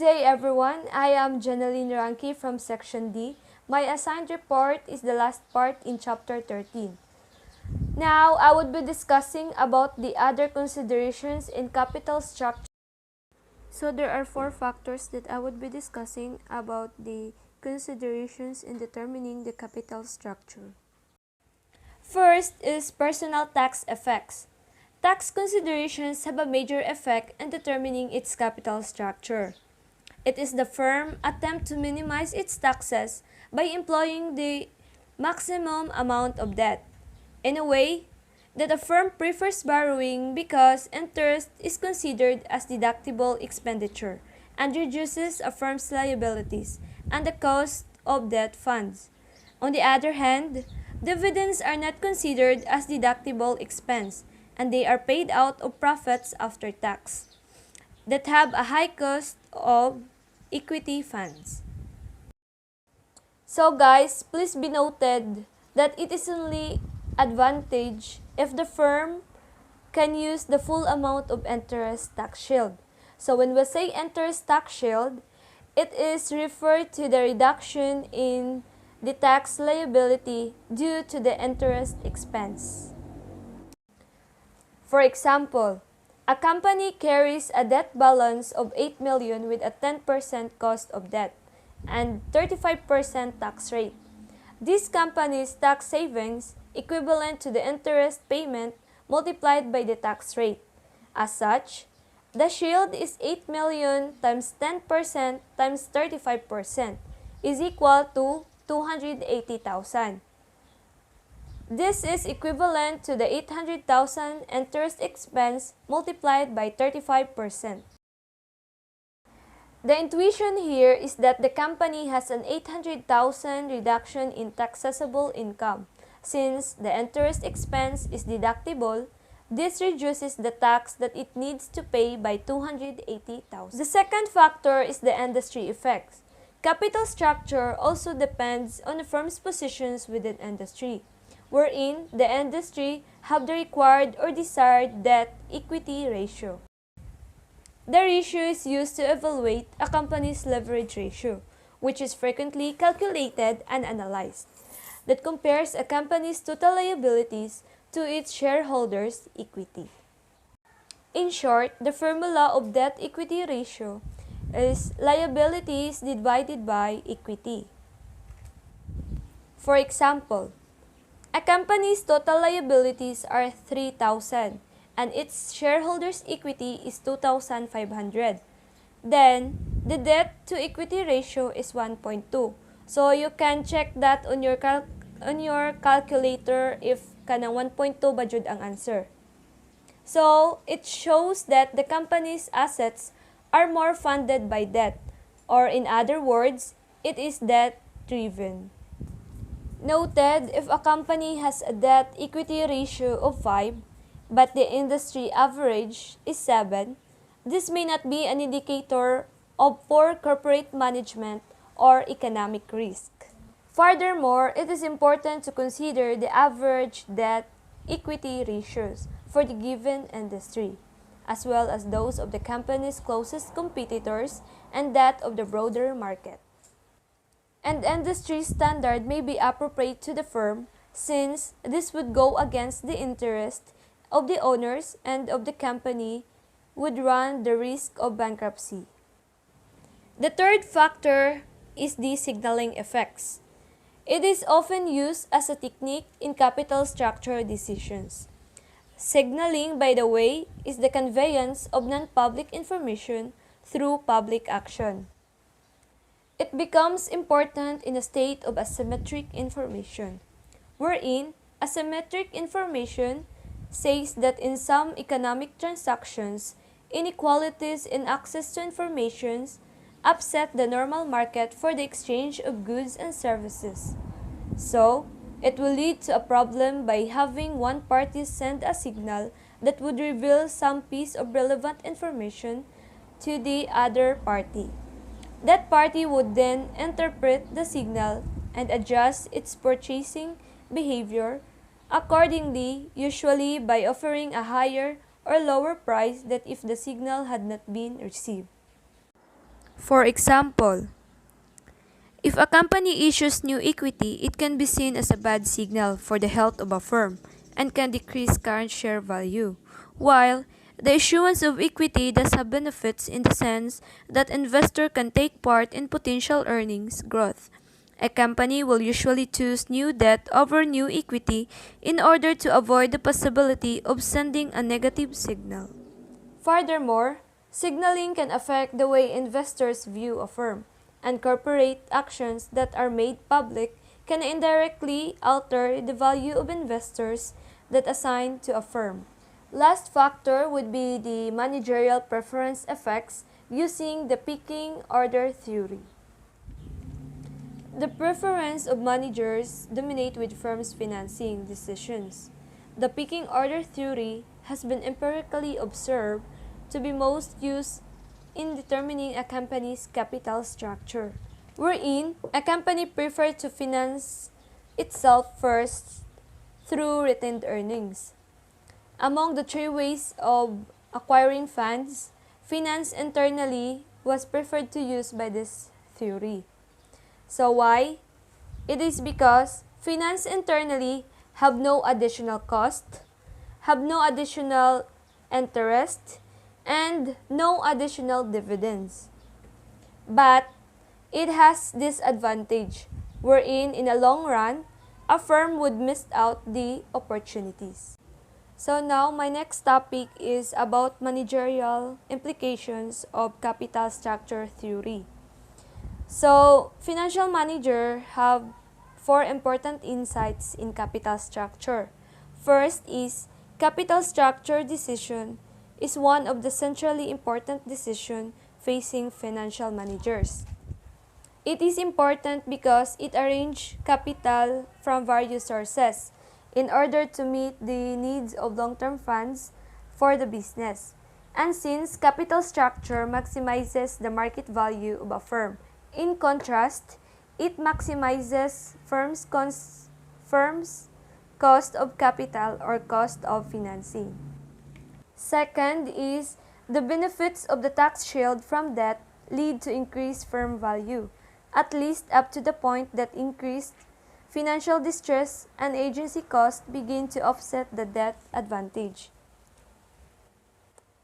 day everyone, I am Janeline Ranki from Section D. My assigned report is the last part in Chapter 13. Now, I would be discussing about the other considerations in capital structure. So there are 4 factors that I would be discussing about the considerations in determining the capital structure. First is personal tax effects. Tax considerations have a major effect in determining its capital structure. It is the firm's attempt to minimize its taxes by employing the maximum amount of debt. In a way, that a firm prefers borrowing because interest is considered as deductible expenditure and reduces a firm's liabilities and the cost of debt funds. On the other hand, dividends are not considered as deductible expense and they are paid out of profits after tax that have a high cost of equity funds. So guys, please be noted that it is only advantage if the firm can use the full amount of interest tax shield. So when we say interest tax shield, it is referred to the reduction in the tax liability due to the interest expense. For example, a company carries a debt balance of 8 million with a 10% cost of debt and 35% tax rate. This company's tax savings equivalent to the interest payment multiplied by the tax rate. As such, the shield is 8 million times 10% times 35% is equal to 280,000. This is equivalent to the 800,000 interest expense multiplied by 35%. The intuition here is that the company has an 800,000 reduction in taxable income. Since the interest expense is deductible, this reduces the tax that it needs to pay by 280,000. The second factor is the industry effects. Capital structure also depends on the firm's positions within industry, wherein the industry have the required or desired debt-equity ratio. The ratio is used to evaluate a company's leverage ratio, which is frequently calculated and analyzed, that compares a company's total liabilities to its shareholders' equity. In short, the formula of debt-equity ratio is liabilities divided by equity. For example, a company's total liabilities are 3,000 and its shareholders' equity is 2,500. Then, the debt-to-equity ratio is 1.2. So, you can check that on your calculator if kanang 1.2 ba jud ang answer. So, it shows that the company's assets are more funded by debt, or in other words, it is debt-driven. Noted, if a company has a debt-equity ratio of 5, but the industry average is 7, this may not be an indicator of poor corporate management or economic risk. Furthermore, it is important to consider the average debt-equity ratios for the given industry, as well as those of the company's closest competitors and that of the broader market. And industry standard may be appropriate to the firm since this would go against the interest of the owners and of the company would run the risk of bankruptcy. The third factor is the signaling effects. It is often used as a technique in capital structure decisions. Signaling, by the way, is the conveyance of non-public information through public action. It becomes important in a state of asymmetric information, wherein asymmetric information says that in some economic transactions, inequalities in access to information upset the normal market for the exchange of goods and services. So, it will lead to a problem by having one party send a signal that would reveal some piece of relevant information to the other party. That party would then interpret the signal and adjust its purchasing behavior accordingly, usually by offering a higher or lower price than if the signal had not been received. For example, if a company issues new equity, it can be seen as a bad signal for the health of a firm and can decrease current share value, while the issuance of equity does have benefits in the sense that investor can take part in potential earnings growth. A company will usually choose new debt over new equity in order to avoid the possibility of sending a negative signal. Furthermore, signaling can affect the way investors view a firm, and corporate actions that are made public can indirectly alter the value of investors that assign to a firm. Last factor would be the managerial preference effects using the pecking order theory. The preference of managers dominate with firms' financing decisions. The pecking order theory has been empirically observed to be most used in determining a company's capital structure, wherein a company prefers to finance itself first through retained earnings. Among the three ways of acquiring funds, finance internally was preferred to use by this theory. So why? It is because finance internally have no additional cost, have no additional interest, and no additional dividends. But it has this advantage, wherein in the long run, a firm would miss out the opportunities. So now my next topic is about managerial implications of capital structure theory. So, financial manager have four important insights in capital structure. First is capital structure decision is one of the centrally important decisions facing financial managers. It is important because it arranges capital from various sources in order to meet the needs of long-term funds for the business. And since capital structure maximizes the market value of a firm, in contrast, it maximizes firms' cost of capital or cost of financing. Second is the benefits of the tax shield from debt lead to increased firm value, at least up to the point that increased financial distress and agency costs begin to offset the debt advantage.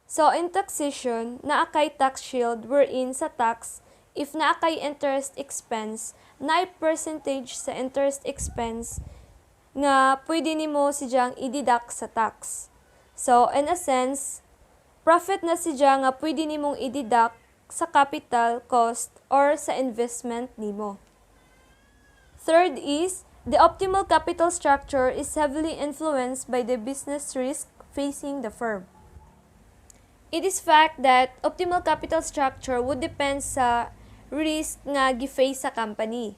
So in taxation, naakay tax shield wherein sa tax, if naakay interest expense, naay percentage sa interest expense nga pwede nimo sidyang i-deduct sa tax. So in a sense, profit na sidya nga pwede nimong i-deduct sa capital cost or sa investment nimo. Third is, the optimal capital structure is heavily influenced by the business risk facing the firm. It is fact that optimal capital structure would depend sa risk nga gi-face sa company.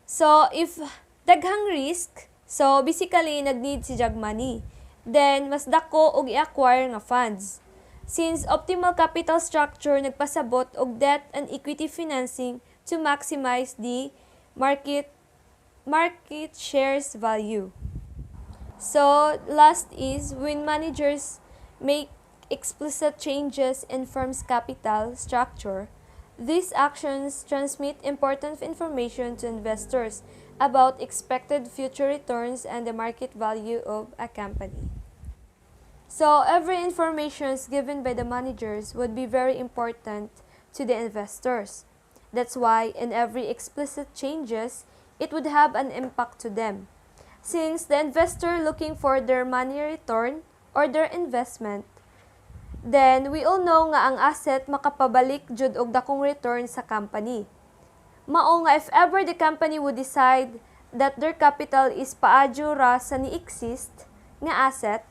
So, if daghang risk, so basically nag-need si jag money, then mas dako og i-acquire nga funds. Since optimal capital structure nagpasabot og debt and equity financing to maximize the market shares value. So, last is when managers make explicit changes in firm's capital structure, these actions transmit important information to investors about expected future returns and the market value of a company. So, every information given by the managers would be very important to the investors. That's why in every explicit changes, it would have an impact to them. Since the investor looking for their money return or their investment, then we all know nga ang asset makapabalik jud og dakong return sa company. Mao nga if ever the company would decide that their capital is paadyo ra sa ni-exist nga asset,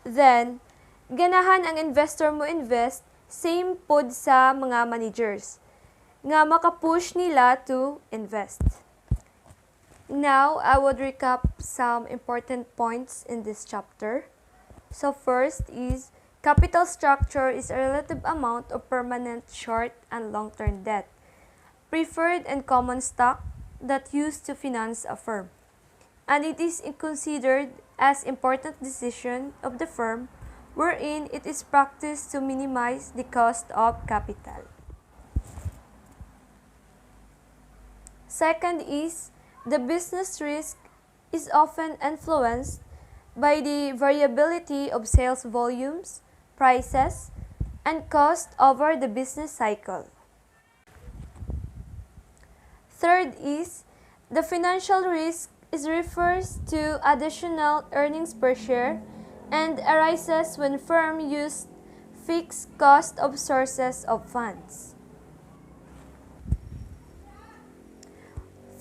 then ganahan ang investor mo invest same pod sa mga managers nga makapush nila to invest. Now, I would recap some important points in this chapter. So first is capital structure is a relative amount of permanent short and long-term debt, preferred and common stock that used to finance a firm. And it is considered as important decision of the firm wherein it is practiced to minimize the cost of capital. Second is the business risk is often influenced by the variability of sales volumes, prices, and cost over the business cycle. Third is the financial risk refers to additional earnings per share and arises when firm use fixed cost of sources of funds.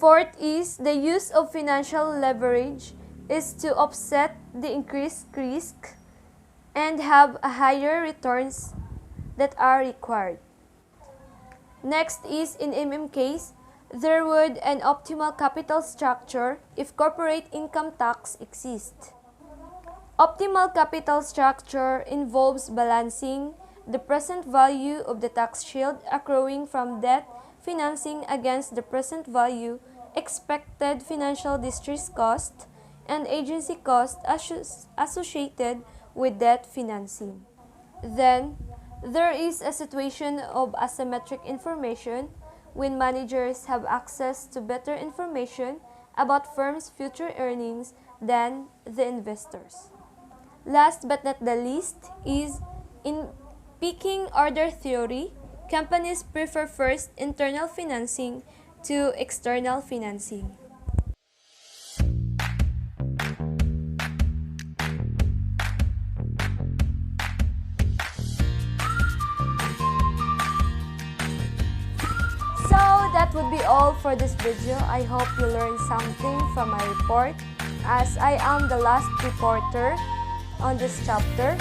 Fourth is the use of financial leverage is to offset the increased risk and have a higher returns that are required. Next is in case, there would an optimal capital structure if corporate income tax exists. Optimal capital structure involves balancing the present value of the tax shield accruing from debt financing against the present value expected financial distress cost and agency cost associated with debt financing. Then, there is a situation of asymmetric information when managers have access to better information about firms' future earnings than the investors. Last but not the least is in pecking order theory, companies prefer first internal financing to external financing. So that would be all for this video. I hope you learned something from my report as I am the last reporter on this chapter.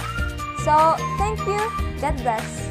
So thank you. God bless.